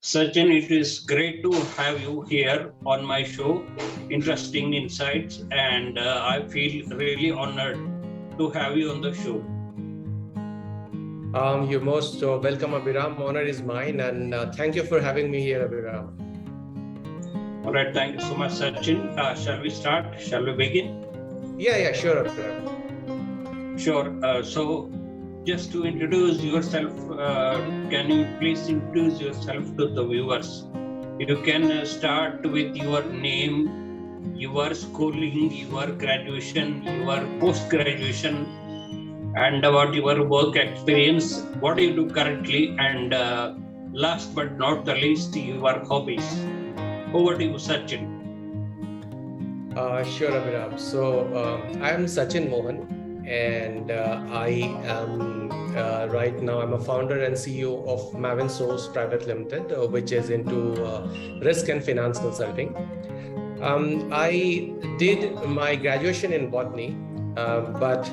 Sachin, it is great to have you here on my show. Interesting insights, and I feel really honored to have you on the show. You're most welcome, Abhiram. Honor is mine, and thank you for having me here, Abhiram. All right, thank you so much, Sachin. Shall we start? Shall we begin? Yeah, sure, Abhiram. Sure. So, just to introduce yourself, can you please introduce yourself to the viewers? You can start with your name, your schooling, your graduation, your post graduation, and about your work experience, what do you do currently, and last but not the least, your hobbies. Over to you, Sachin. Sure, Abhiram. So, I'm Sachin Mohan, and I am right now I'm a founder and CEO of Mavin Source Private Limited, which is into risk and finance consulting. I did my graduation in botany, but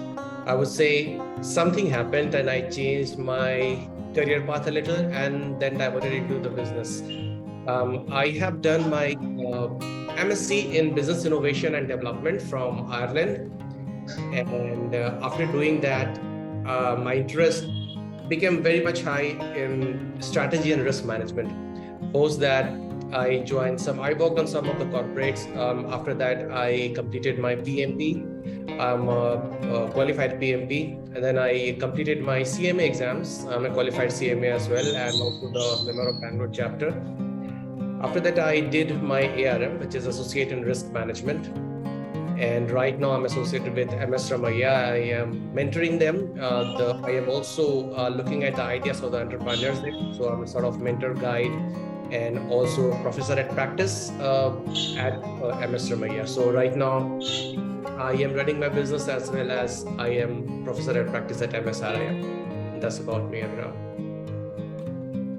I would say something happened and I changed my career path a little and then diverted into the business. I have done my MSc in Business Innovation and Development from Ireland. And after doing that, my interest became very much high in strategy and risk management. Post that, I worked on some of the corporates. After that, I completed my PMP. I'm a qualified PMP. And then I completed my CMA exams. I'm a qualified CMA as well, and also the Member of Bangalore chapter. After that, I did my ARM, which is Associate in Risk Management. And right now I'm associated with MS Ramaiah. I am mentoring them. I am also looking at the ideas of the entrepreneurs there. So I'm a sort of mentor guide and also professor at practice at MS Ramaiah. So right now I am running my business as well as I am professor at practice at MSRIM. That's about me, Abhiram.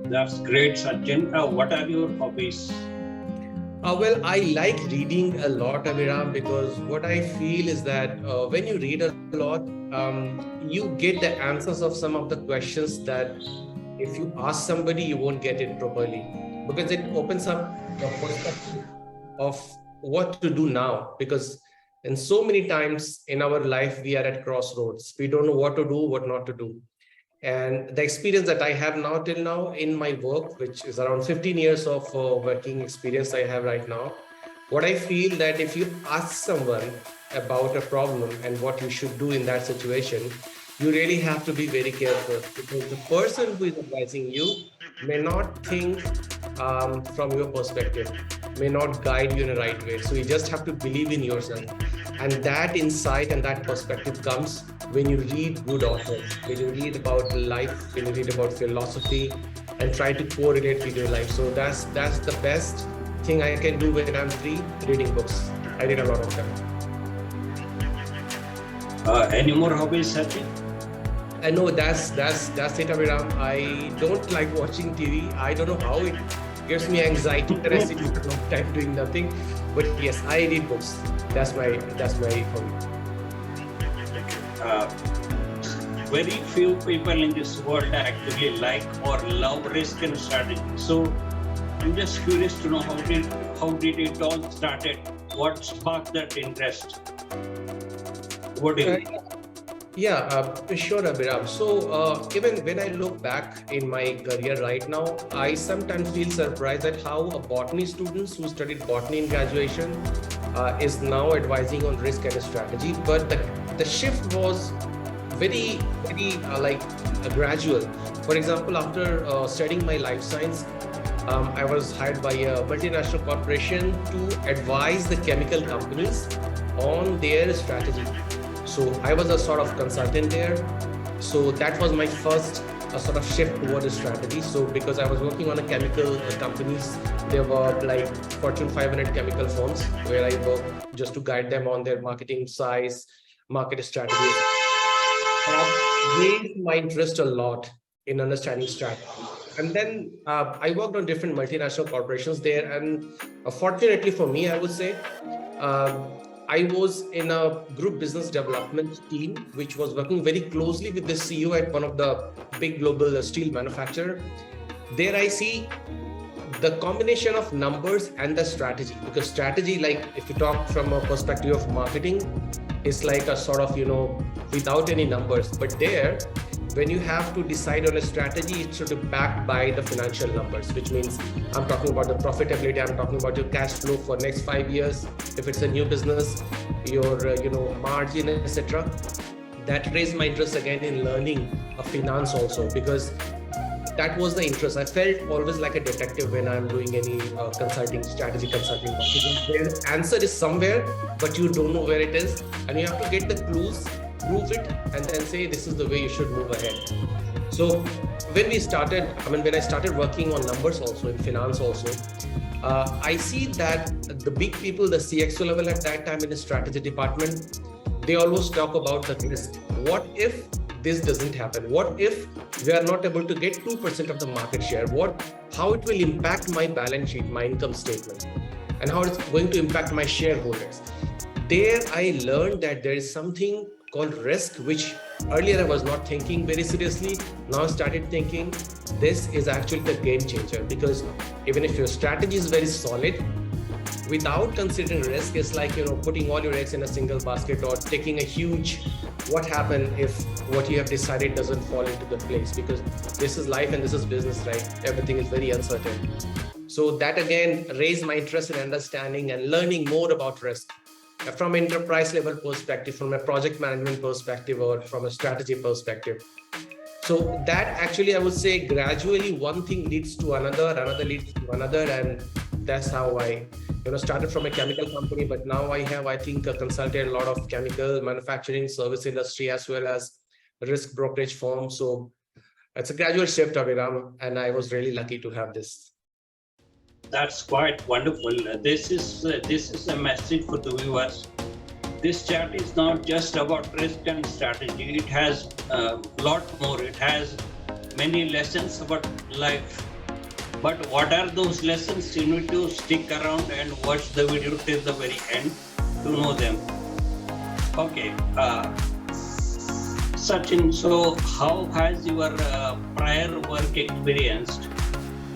That's great, Sachin. What are your hobbies? Well, I like reading a lot, Abhiram, because what I feel is that when you read a lot, you get the answers of some of the questions that if you ask somebody, you won't get it properly, because it opens up the perspective of what to do now. Because in so many times in our life, we are at crossroads. We don't know what to do, what not to do. And the experience that I have now till now in my work, which is around 15 years of working experience I have right now, what I feel that if you ask someone about a problem and what you should do in that situation, you really have to be very careful, because the person who is advising you may not think from your perspective, may not guide you in the right way. So you just have to believe in yourself. And that insight and that perspective comes when you read good authors, when you read about life, when you read about philosophy and try to correlate with your life. So that's the best thing I can do when I'm free, reading books. I read a lot of them. Any more hobbies, Sachin? I know that's it, Abhiram. I don't like watching TV. I don't know how it gives me anxiety that I sit for a long time doing nothing. But yes, I read books. That's my hobby. Very few people in this world actually like or love risk and strategy. So I'm just curious to know how did it all started? What sparked that interest? What do you think? Yeah, sure, Abhiram. So even when I look back in my career right now, I sometimes feel surprised at how a botany students who studied botany in graduation is now advising on risk and strategy. But the shift was very gradual. For example, after studying my life science, I was hired by a multinational corporation to advise the chemical companies on their strategy. So I was a sort of consultant there. So that was my first sort of shift toward a strategy. So because I was working on a chemical companies, there were like Fortune 500 chemical firms where I worked just to guide them on their marketing size, market strategies. Raised my interest a lot in understanding strategy. And then I worked on different multinational corporations there. And fortunately for me, I would say, I was in a group business development team, which was working very closely with the CEO at one of the big global steel manufacturer. There I see the combination of numbers and the strategy, because strategy, like if you talk from a perspective of marketing, is like a sort of, without any numbers. But there, when you have to decide on a strategy, it should be backed by the financial numbers, which means I'm talking about the profitability, I'm talking about your cash flow for next 5 years. If it's a new business, your, margin, etc. That raised my interest again in learning finance also, because that was the interest. I felt always like a detective when I'm doing any strategy consulting. The answer is somewhere, but you don't know where it is. And you have to get the clues, prove it, and then say, this is the way you should move ahead. So when I started working on numbers also, in finance also, I see that the big people, the CXO level at that time in the strategy department, they always talk about the risk. What if this doesn't happen? What if we are not able to get 2% of the market share? How it will impact my balance sheet, my income statement, and how it's going to impact my shareholders? There I learned that there is something called risk, which earlier I was not thinking very seriously. Now I started thinking this is actually the game changer, because even if your strategy is very solid, without considering risk, is like, putting all your eggs in a single basket, or taking a huge, what happens if what you have decided doesn't fall into the place, because this is life and this is business, right? Everything is very uncertain. So that again raised my interest in understanding and learning more about risk from an enterprise level perspective, from a project management perspective, or from a strategy perspective. So that actually, I would say, gradually one thing leads to another leads to another, and that's how I started from a chemical company, but now I have, I think, consulted a lot of chemical manufacturing, service industry, as well as risk brokerage firms. So it's a gradual shift, Abhiram, and I was really lucky to have this. That's quite wonderful. This is a message for the viewers. This chat is not just about risk and strategy. It has a lot more. It has many lessons about life. But what are those lessons? You need to stick around and watch the video till the very end to know them. Okay, Sachin, so how has your prior work experience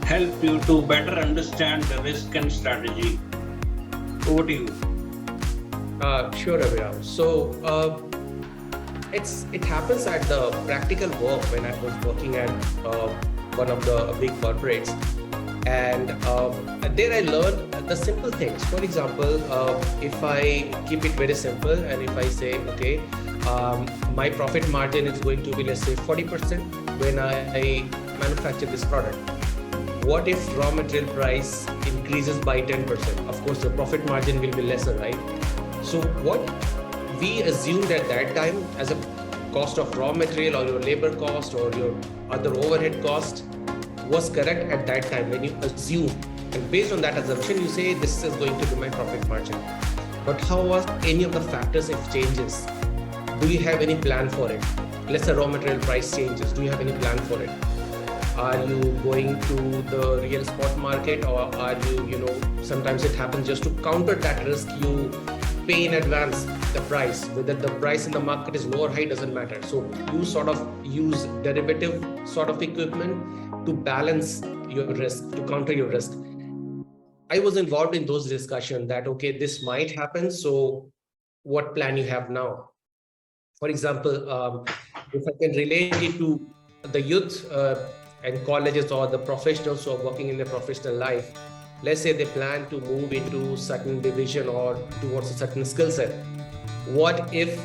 helped you to better understand the risk and strategy? Over to you. Sure, Abhiram. So it happens at the practical work when I was working at one of the big corporates, and there I learned the simple things. For example, if I keep it very simple, and if I say, okay, my profit margin is going to be, let's say, 40% when I manufacture this product. What if raw material price increases by 10%? Of course, the profit margin will be lesser, right? So what we assumed at that time as a cost of raw material, or your labor cost, or your other overhead cost, was correct at that time when you assume. And based on that assumption, you say this is going to be my profit margin. But how was any of the factors if changes? Do you have any plan for it? Let's say raw material price changes. Do you have any plan for it? Are you going to the real spot market, or are you, sometimes it happens just to counter that risk, you pay in advance the price. Whether the price in the market is low or high doesn't matter. So you sort of use derivative sort of equipment to balance your risk, to counter your risk. I was involved in those discussions that, okay, this might happen. So what plan you have now? For example, if I can relate it to the youth and colleges, or the professionals who are working in their professional life, let's say they plan to move into certain division or towards a certain skill set. What if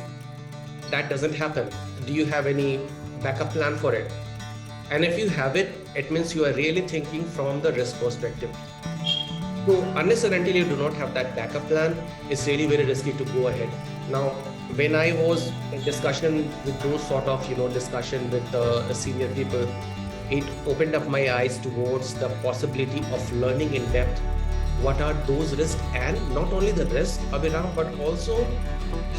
that doesn't happen? Do you have any backup plan for it? And if you have it, it means you are really thinking from the risk perspective. So unless and until you do not have that backup plan, it's really very risky to go ahead. Now, when I was in discussion with those sort of, discussion with the senior people, it opened up my eyes towards the possibility of learning in depth what are those risks, and not only the risk, Abhiram, but also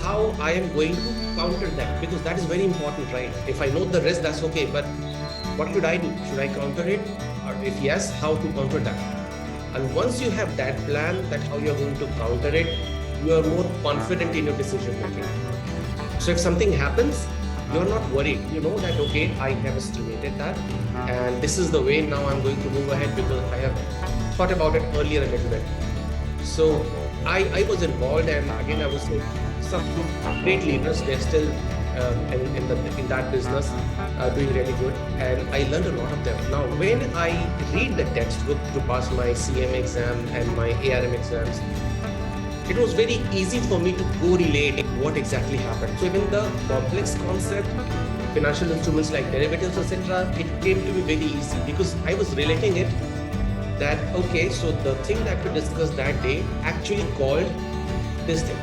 how I am going to counter them, because that is very important, right? If I know the risk, that's okay, but what should I do? Should I counter it? Or if yes, how to counter that? And once you have that plan, that how you're going to counter it, you are more confident in your decision making. So if something happens, you're not worried. You know that, okay, I have estimated that, and this is the way now I'm going to move ahead, because I have thought about it earlier a little bit. So I was involved, and again, I was like some great leaders. They're still in that business, doing really good, and I learned a lot of them. Now, when I read the textbook to pass my CM exam and my ARM exams, it was very easy for me to correlate what exactly happened. So even the complex concept, financial instruments like derivatives, etc., it came to me very easy because I was relating it that, okay, so the thing that we discussed that day actually called this thing,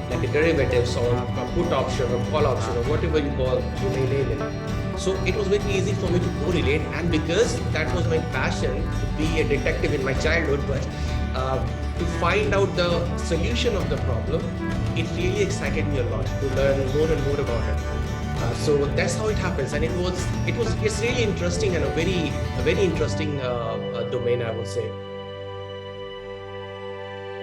like a derivatives or a put option or call option or whatever you call, you may name it. So it was very easy for me to correlate, and because that was my passion to be a detective in my childhood, but to find out the solution of the problem, it really excited me a lot to learn more and more about it. So that's how it happens, and it's really interesting and a very interesting domain, I would say.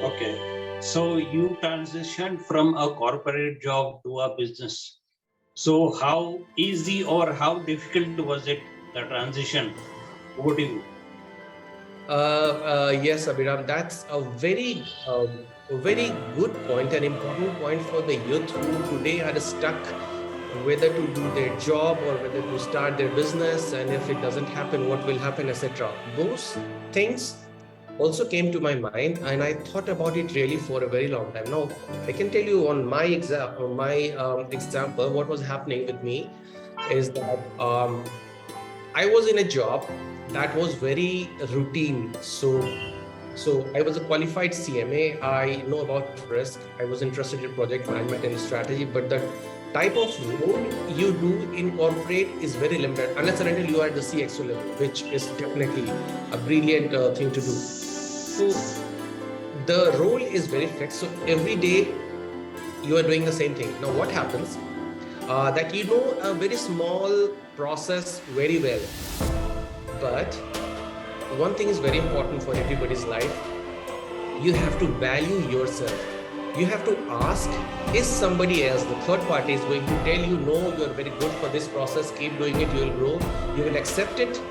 Okay. So you transitioned from a corporate job to a business. So how easy or how difficult was it, the transition? What do you? Yes, Abhiram, that's a very good point, an important point for the youth who today are stuck whether to do their job or whether to start their business, and if it doesn't happen, what will happen, etc. Those things also came to my mind, and I thought about it really for a very long time. Now, I can tell you on my example, what was happening with me is that I was in a job that was very routine. So I was a qualified CMA. I know about risk. I was interested in project management and strategy, but the type of role you do in corporate is very limited unless and until you are at the CXO level, which is definitely a brilliant thing to do. So the role is very fixed. So every day you are doing the same thing. Now, what happens? That you know a very small process very well, but one thing is very important for everybody's life. You have to value yourself. You have to ask, is somebody else, the third party, is going to tell you, no, you're very good for this process, keep doing it, you will grow. You will accept it,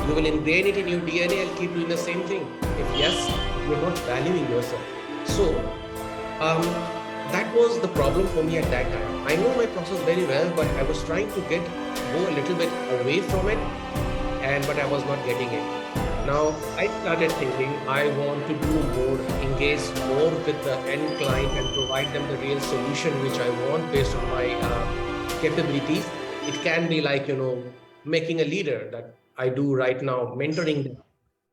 you will ingrain it in your DNA and keep doing the same thing. If yes, you're not valuing yourself. So that was the problem for me at that time. I know my process very well, but I was trying to go a little bit away from it, but I was not getting it. Now, I started thinking I want to do more, engage more with the end client and provide them the real solution which I want based on my capabilities. It can be like, making a leader that I do right now, mentoring them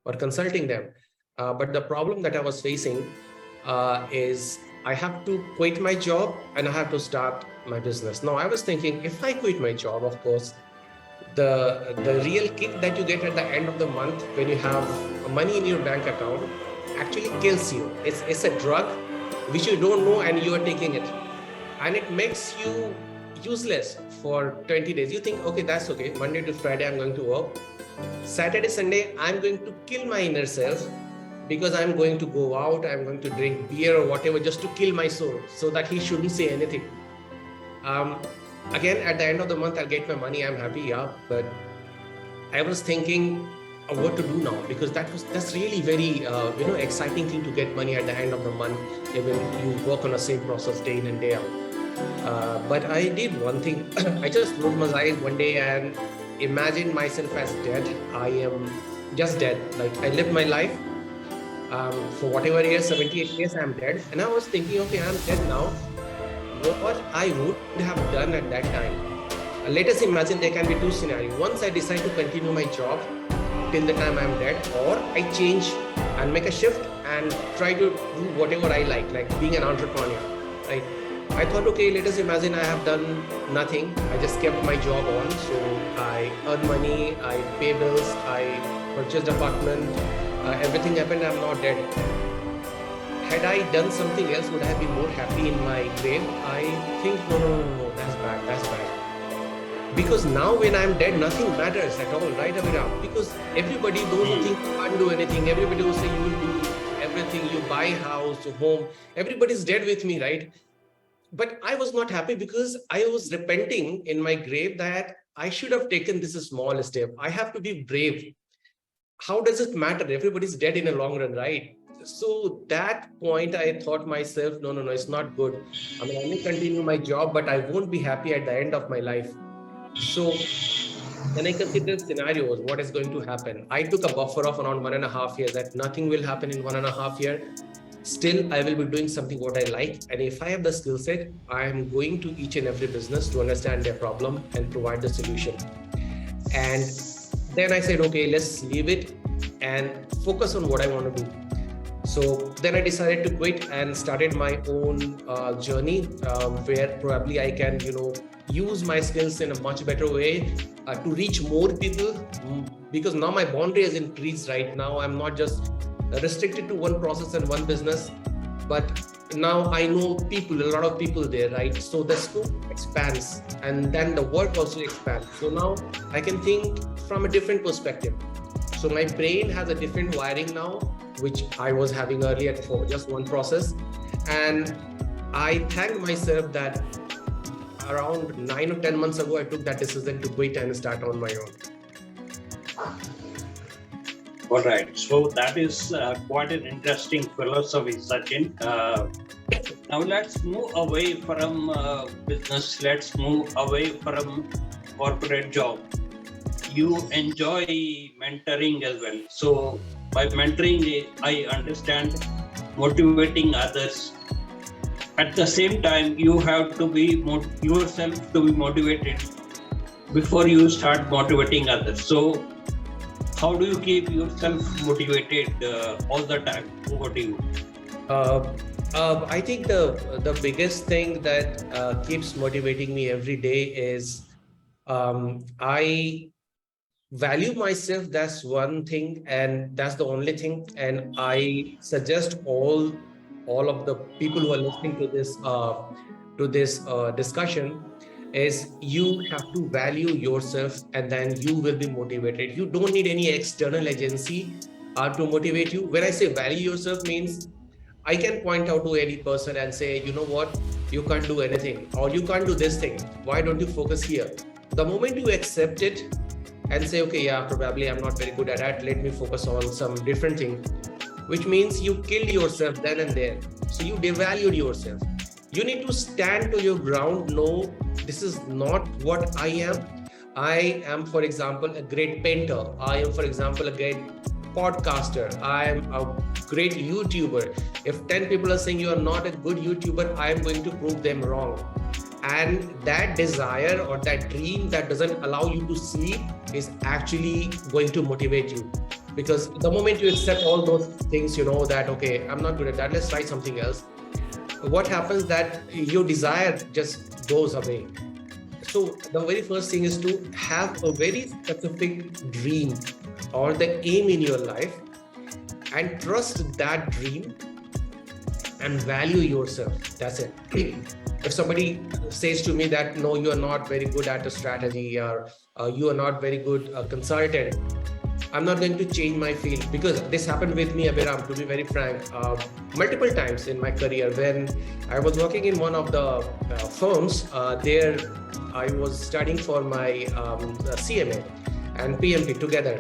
or consulting them. But the problem that I was facing is I have to quit my job and I have to start my business. Now, I was thinking, if I quit my job, of course, the real kick that you get at the end of the month when you have money in your bank account actually kills you. It's a drug which you don't know and you are taking it, and it makes you useless for 20 days. You think, okay, that's okay, Monday to Friday I'm going to work, Saturday Sunday I'm going to kill my inner self because I'm going to go out, I'm going to drink beer or whatever just to kill my soul so that he shouldn't say anything. Again, at the end of the month, I'll get my money. I'm happy, yeah. But I was thinking of what to do now, because that's really very exciting thing to get money at the end of the month when you work on the same process day in and day out. But I did one thing. I just closed my eyes one day and imagined myself as dead. I am just dead. Like, I lived my life for whatever years, 78 years, I'm dead. And I was thinking, okay, I'm dead now. What I would have done at that time. Let us imagine there can be two scenarios. Once I decide to continue my job till the time I'm dead, or I change and make a shift and try to do whatever I like being an entrepreneur, right? I thought, okay, let us imagine I have done nothing. I just kept my job on. So I earn money, I pay bills, I purchased apartment, everything happened, I'm not dead. Had I done something else, would I have been more happy in my grave? I think, no, that's bad. Because now when I'm dead, nothing matters at all, right, Abhiram? Because everybody, those who think you can't do anything, everybody will say you will do everything, you buy house, home, everybody's dead with me, right? But I was not happy because I was repenting in my grave that I should have taken this small step. I have to be brave. how does it matter? Everybody's dead in a long run, right? So that point, I thought myself, no, it's not good. I mean, I may continue my job, but I won't be happy at the end of my life. So then I considered scenarios, what is going to happen. I took a buffer of around 1.5 years, that nothing will happen in 1.5 years. Still, I will be doing something what I like. And if I have the skill set, I am going to each and every business to understand their problem and provide the solution. And then I said, okay, let's leave it and focus on what I want to do. So then I decided to quit and started my own journey, where probably I can, use my skills in a much better way to reach more people, because now my boundary has increased. Right now, I'm not just restricted to one process and one business, but now I know people, a lot of people there, right? So the scope expands and then the work also expands. So now I can think from a different perspective. So my brain has a different wiring now, which I was having earlier for just one process. And I thank myself that around 9 or 10 months ago, I took that decision to quit and start on my own. All right. So that is quite an interesting philosophy, Sachin. Now let's move away from business. Let's move away from corporate job. You enjoy mentoring as well. So by mentoring, I understand motivating others. At the same time, you have to be yourself to be motivated before you start motivating others. So how do you keep yourself motivated all the time? Over to you. I think the biggest thing that keeps motivating me every day is I value myself. That's one thing, and that's the only thing. And I suggest all of the people who are listening to this discussion is you have to value yourself, and then you will be motivated. You don't need any external agency to motivate you. When I say value yourself, means I can point out to any person and say, you know what, you can't do anything, or you can't do this thing. Why don't you focus here? The moment you accept it and say, okay, yeah, probably I'm not very good at that, let me focus on some different thing, which means you killed yourself then and there. So you devalued yourself. You need to stand to your ground. No, this is not what I am. I am, for example, a great painter. I am, for example, a great podcaster. I am a great YouTuber. If 10 people are saying you are not a good YouTuber, I am going to prove them wrong. And that desire or that dream that doesn't allow you to sleep is actually going to motivate you. Because the moment you accept all those things, you know that, okay, I'm not good at that, let's try something else. What happens that your desire just goes away. So the very first thing is to have a very specific dream or the aim in your life, and trust that dream and value yourself. That's it. If somebody says to me that, no, you are not very good at a strategy, or you are not very good consultant, I'm not going to change my field, because this happened with me, Abhiram, to be very frank, multiple times in my career. When I was working in one of the firms, there I was studying for my CMA and PMP together.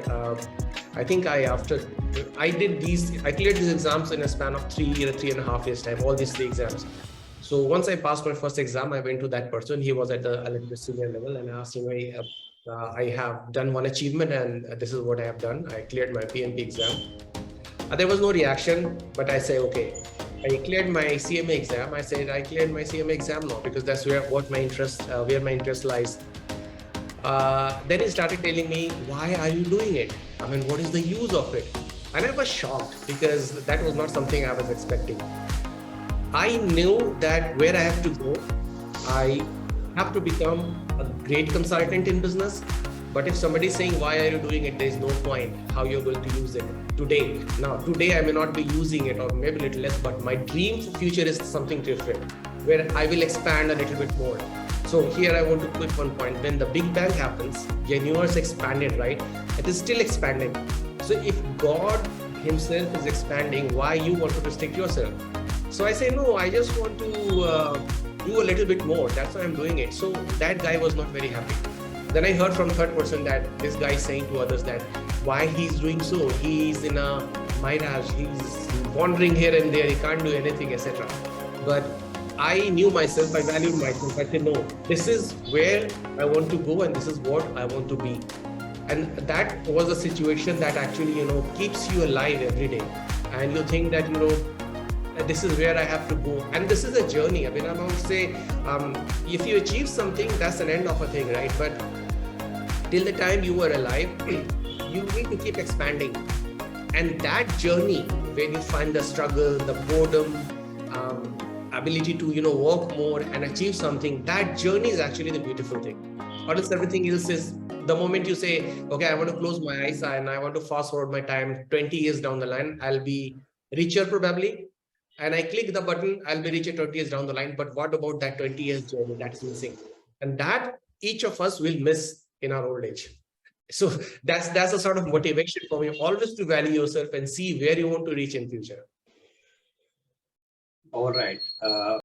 I think I cleared these exams in a span of 3.5 years time, all these 3 exams. So once I passed my first exam, I went to that person. He was at a little bit senior level, and I asked him, I have done one achievement and this is what I have done. I cleared my PMP exam. There was no reaction, but I say, okay, I cleared my CMA exam. I said, I cleared my CMA exam now, because that's where my interest lies. Then he started telling me, why are you doing it? I mean, what is the use of it? And I was shocked, because that was not something I was expecting. I knew that where I have to go, I have to become a great consultant in business. But if somebody is saying, why are you doing it? There is no point how you're going to use it today. Now, today I may not be using it, or maybe a little less, but my dream for future is something different, where I will expand a little bit more. So here I want to put one point. When the Big Bang happens, the universe expanded, right? It is still expanding. So if God himself is expanding, why you want to restrict yourself? So I say, no, I just want to do a little bit more. That's why I'm doing it. So that guy was not very happy. Then I heard from third person that this guy is saying to others that why he's doing so. He's in a mirage, he's wandering here and there, he can't do anything, etc. But I knew myself, I valued myself. I said, no, this is where I want to go and this is what I want to be. And that was a situation that actually, keeps you alive every day. And you think that, this is where I have to go. And this is a journey. I mean, I won't say, if you achieve something, that's an end of a thing, right? But till the time you are alive, you need to keep expanding. And that journey, when you find the struggle, the boredom, ability to, work more and achieve something, that journey is actually the beautiful thing. Or else everything else is, the moment you say, okay, I want to close my eyes and I want to fast forward my time 20 years down the line, I'll be richer probably. And I click the button, I'll be richer 20 years down the line. But what about that 20 years journey that is missing? And that each of us will miss in our old age. So that's a sort of motivation for me, always to value yourself and see where you want to reach in future. All right.